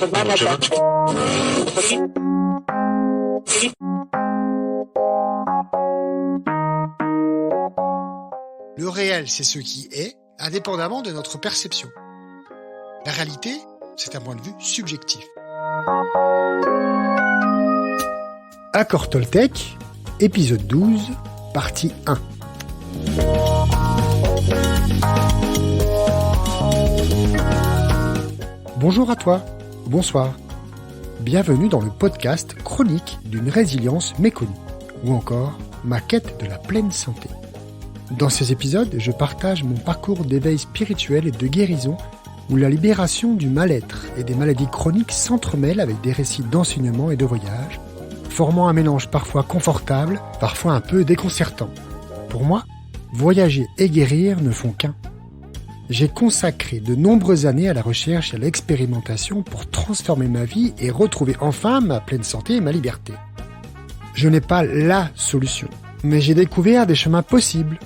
Le réel, c'est ce qui est, indépendamment de notre perception. La réalité, c'est un point de vue subjectif. Accord Toltec, épisode 12, partie 1. Bonjour à toi, bonsoir. Bienvenue dans le podcast chronique d'une résilience méconnue, ou encore ma quête de la pleine santé. Dans ces épisodes, je partage mon parcours d'éveil spirituel et de guérison où la libération du mal-être et des maladies chroniques s'entremêlent avec des récits d'enseignement et de voyage, formant un mélange parfois confortable, parfois un peu déconcertant. Pour moi, voyager et guérir ne font qu'un. J'ai consacré de nombreuses années à la recherche et à l'expérimentation pour transformer ma vie et retrouver enfin ma pleine santé et ma liberté. Je n'ai pas la solution, mais j'ai découvert des chemins possibles,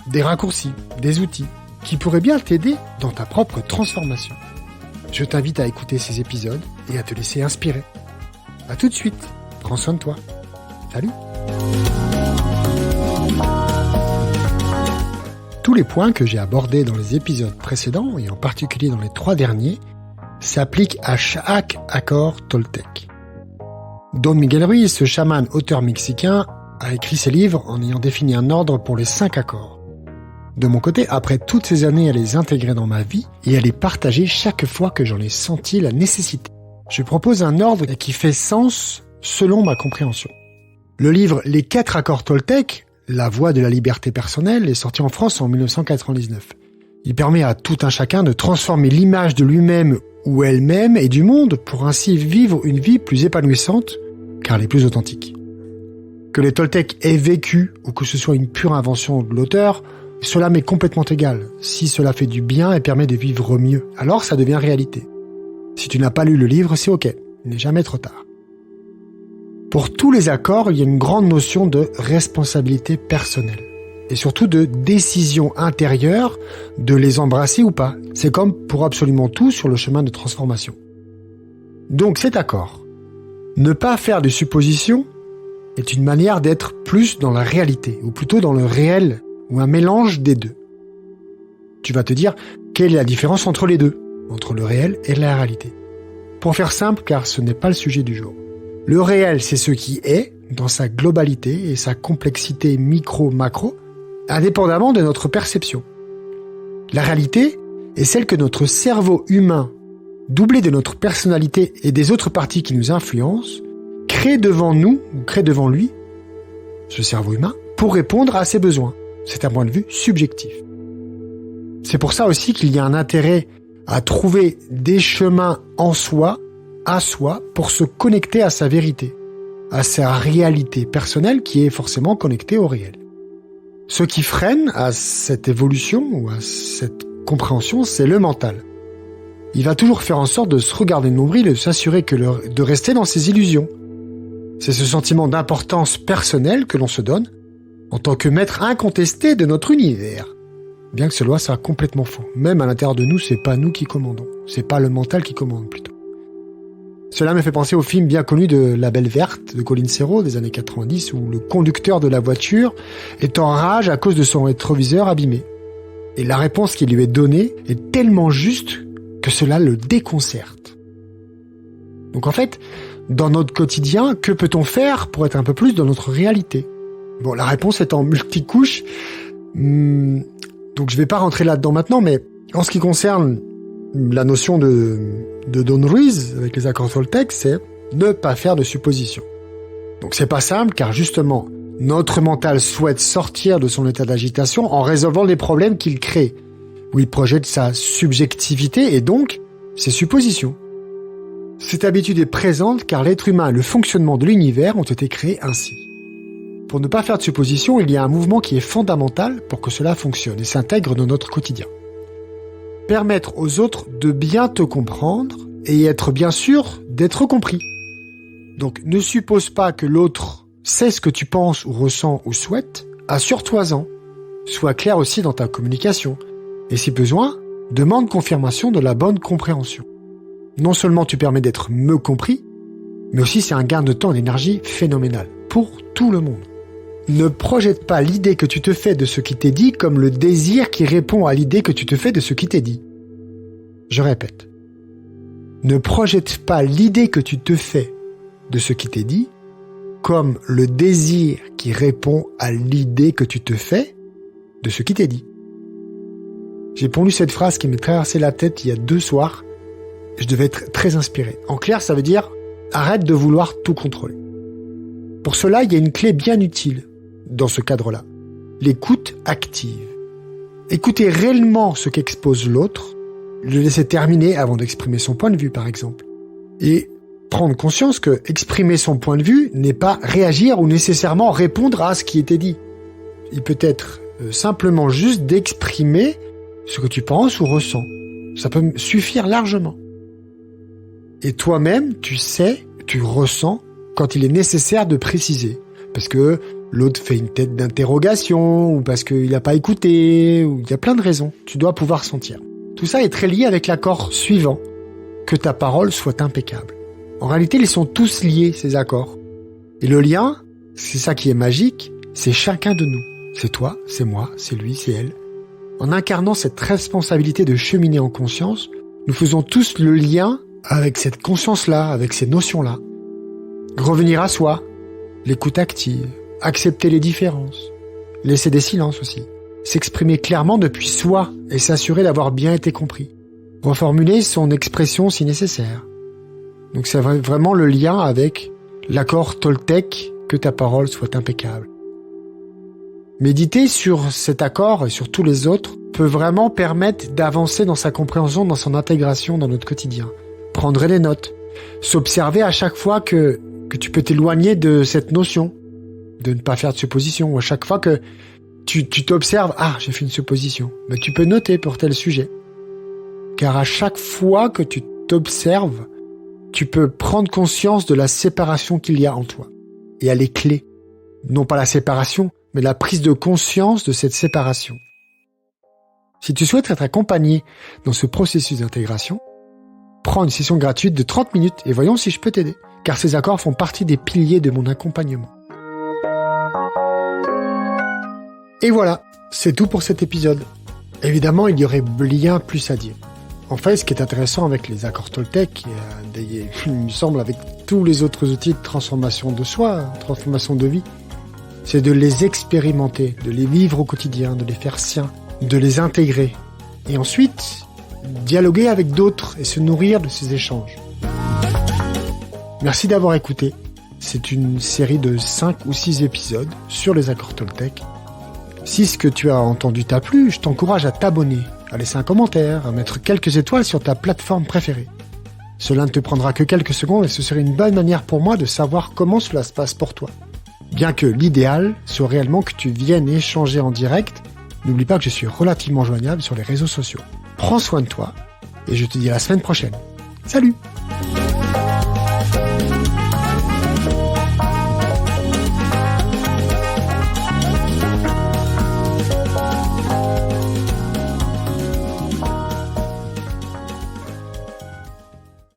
des raccourcis, des outils qui pourraient bien t'aider dans ta propre transformation. Je t'invite à écouter ces épisodes et à te laisser inspirer. À tout de suite, prends soin de toi. Salut! Tous les points que j'ai abordés dans les épisodes précédents, et en particulier dans les 3 derniers, s'appliquent à chaque accord Toltec. Don Miguel Ruiz, ce chaman auteur mexicain, a écrit ses livres en ayant défini un ordre pour les 5 accords. De mon côté, après toutes ces années à les intégrer dans ma vie et à les partager chaque fois que j'en ai senti la nécessité, je propose un ordre qui fait sens selon ma compréhension. Le livre Les 4 accords Toltec, La voie de la liberté personnelle, est sorti en France en 1999. Il permet à tout un chacun de transformer l'image de lui-même ou elle-même et du monde pour ainsi vivre une vie plus épanouissante, car elle est plus authentique. Que les Toltecs aient vécu ou que ce soit une pure invention de l'auteur, cela m'est complètement égal. Si cela fait du bien et permet de vivre mieux, alors ça devient réalité. Si tu n'as pas lu le livre, c'est ok, il n'est jamais trop tard. Pour tous les accords, il y a une grande notion de responsabilité personnelle et surtout de décision intérieure de les embrasser ou pas. C'est comme pour absolument tout sur le chemin de transformation. Donc cet accord, ne pas faire de suppositions, est une manière d'être plus dans la réalité, ou plutôt dans le réel, ou un mélange des deux. Tu vas te dire, quelle est la différence entre les deux, entre le réel et la réalité? Pour faire simple, car ce n'est pas le sujet du jour. Le réel, c'est ce qui est, dans sa globalité et sa complexité micro-macro, indépendamment de notre perception. La réalité est celle que notre cerveau humain, doublé de notre personnalité et des autres parties qui nous influencent, crée devant nous, ou crée devant lui, ce cerveau humain, pour répondre à ses besoins. C'est un point de vue subjectif. C'est pour ça aussi qu'il y a un intérêt à trouver des chemins en soi, à soi, pour se connecter à sa vérité, à sa réalité personnelle qui est forcément connectée au réel. Ce qui freine à cette évolution ou à cette compréhension, c'est le mental. Il va toujours faire en sorte de se regarder le nombril et de s'assurer de rester dans ses illusions. C'est ce sentiment d'importance personnelle que l'on se donne en tant que maître incontesté de notre univers. Bien que cela soit complètement faux. Même à l'intérieur de nous, c'est pas nous qui commandons. C'est pas le mental qui commande, plutôt. Cela me fait penser au film bien connu de La Belle Verte de Colin Serrault des années 90 où le conducteur de la voiture est en rage à cause de son rétroviseur abîmé. Et la réponse qui lui est donnée est tellement juste que cela le déconcerte. Donc en fait, dans notre quotidien, que peut-on faire pour être un peu plus dans notre réalité? Bon, la réponse est en multicouche, donc je vais pas rentrer là-dedans maintenant, mais en ce qui concerne la notion de Don Ruiz avec les accords Toltec, c'est ne pas faire de suppositions. Donc c'est pas simple, car justement, notre mental souhaite sortir de son état d'agitation en résolvant les problèmes qu'il crée, où il projette sa subjectivité et donc ses suppositions. Cette habitude est présente car l'être humain et le fonctionnement de l'univers ont été créés ainsi. Pour ne pas faire de suppositions, il y a un mouvement qui est fondamental pour que cela fonctionne et s'intègre dans notre quotidien. Permettre aux autres de bien te comprendre et être bien sûr d'être compris. Donc ne suppose pas que l'autre sait ce que tu penses ou ressens ou souhaites, assure-toi-en. Sois clair aussi dans ta communication. Et si besoin, demande confirmation de la bonne compréhension. Non seulement tu permets d'être mieux compris, mais aussi c'est un gain de temps et d'énergie phénoménal pour tout le monde. Ne projette pas l'idée que tu te fais de ce qui t'est dit comme le désir qui répond à l'idée que tu te fais de ce qui t'est dit. Je répète. Ne projette pas l'idée que tu te fais de ce qui t'est dit comme le désir qui répond à l'idée que tu te fais de ce qui t'est dit. J'ai pondu cette phrase qui m'est traversé la tête il y a 2 soirs. Je devais être très inspiré. En clair, ça veut dire arrête de vouloir tout contrôler. Pour cela, il y a une clé bien utile dans ce cadre-là. L'écoute active. Écouter réellement ce qu'expose l'autre, le laisser terminer avant d'exprimer son point de vue, par exemple. Et prendre conscience que exprimer son point de vue n'est pas réagir ou nécessairement répondre à ce qui était dit. Il peut être simplement juste d'exprimer ce que tu penses ou ressens. Ça peut suffire largement. Et toi-même, tu sais, tu ressens quand il est nécessaire de préciser. Parce que l'autre fait une tête d'interrogation, ou parce qu'il n'a pas écouté, ou il y a plein de raisons. Tu dois pouvoir sentir. Tout ça est très lié avec l'accord suivant, que ta parole soit impeccable. En réalité, ils sont tous liés, ces accords. Et le lien, c'est ça qui est magique, c'est chacun de nous. C'est toi, c'est moi, c'est lui, c'est elle. En incarnant cette responsabilité de cheminer en conscience, nous faisons tous le lien avec cette conscience-là, avec ces notions-là. Revenir à soi, l'écoute active, accepter les différences, laisser des silences aussi, s'exprimer clairement depuis soi et s'assurer d'avoir bien été compris, reformuler son expression si nécessaire. Donc c'est vraiment le lien avec l'accord Toltec, que ta parole soit impeccable. Méditer sur cet accord et sur tous les autres peut vraiment permettre d'avancer dans sa compréhension, dans son intégration dans notre quotidien. Prendre des notes, s'observer à chaque fois que tu peux t'éloigner de cette notion, de ne pas faire de supposition, ou à chaque fois que tu t'observes, j'ai fait une supposition, mais tu peux noter pour tel sujet. Car à chaque fois que tu t'observes, tu peux prendre conscience de la séparation qu'il y a en toi. Et elle est clé. Non pas la séparation, mais la prise de conscience de cette séparation. Si tu souhaites être accompagné dans ce processus d'intégration, prends une session gratuite de 30 minutes et voyons si je peux t'aider, car ces accords font partie des piliers de mon accompagnement. Et voilà, c'est tout pour cet épisode. Évidemment, il y aurait bien plus à dire. En fait, ce qui est intéressant avec les accords Toltec, il me semble avec tous les autres outils de transformation de soi, transformation de vie, c'est de les expérimenter, de les vivre au quotidien, de les faire siens, de les intégrer. Et ensuite, dialoguer avec d'autres et se nourrir de ces échanges. Merci d'avoir écouté. C'est une série de 5 ou 6 épisodes sur les accords Toltec. Si ce que tu as entendu t'a plu, je t'encourage à t'abonner, à laisser un commentaire, à mettre quelques étoiles sur ta plateforme préférée. Cela ne te prendra que quelques secondes et ce serait une bonne manière pour moi de savoir comment cela se passe pour toi. Bien que l'idéal soit réellement que tu viennes échanger en direct, n'oublie pas que je suis relativement joignable sur les réseaux sociaux. Prends soin de toi et je te dis à la semaine prochaine. Salut!